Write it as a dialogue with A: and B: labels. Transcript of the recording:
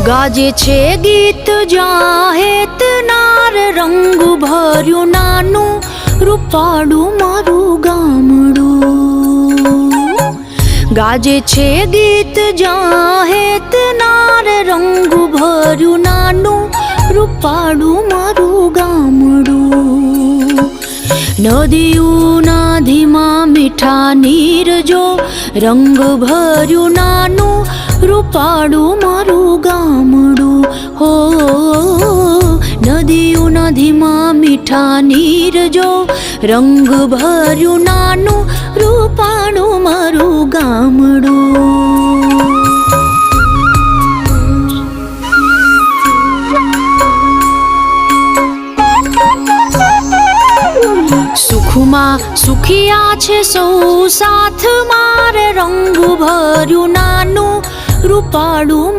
A: गाजे छे गीत जाहेत नार रंग भर्यु नानु रूपाडू मारू गामडू। गाजे छे गीत जाहेत नार रंग भर्यु नानु रूपाडू मारू गामडू। नदीओना धीमा मीठा नीर जो रंग भर्यु नानु रूपाडू मारू गामडू। हो नदीओना धीमा मीठा नीर जो रंग भर्यु नानु रूपाडू मारू गामडू। सुखमा सुखिया छे सौ साथ मारे रंग भर्यु नानु रूपाडू।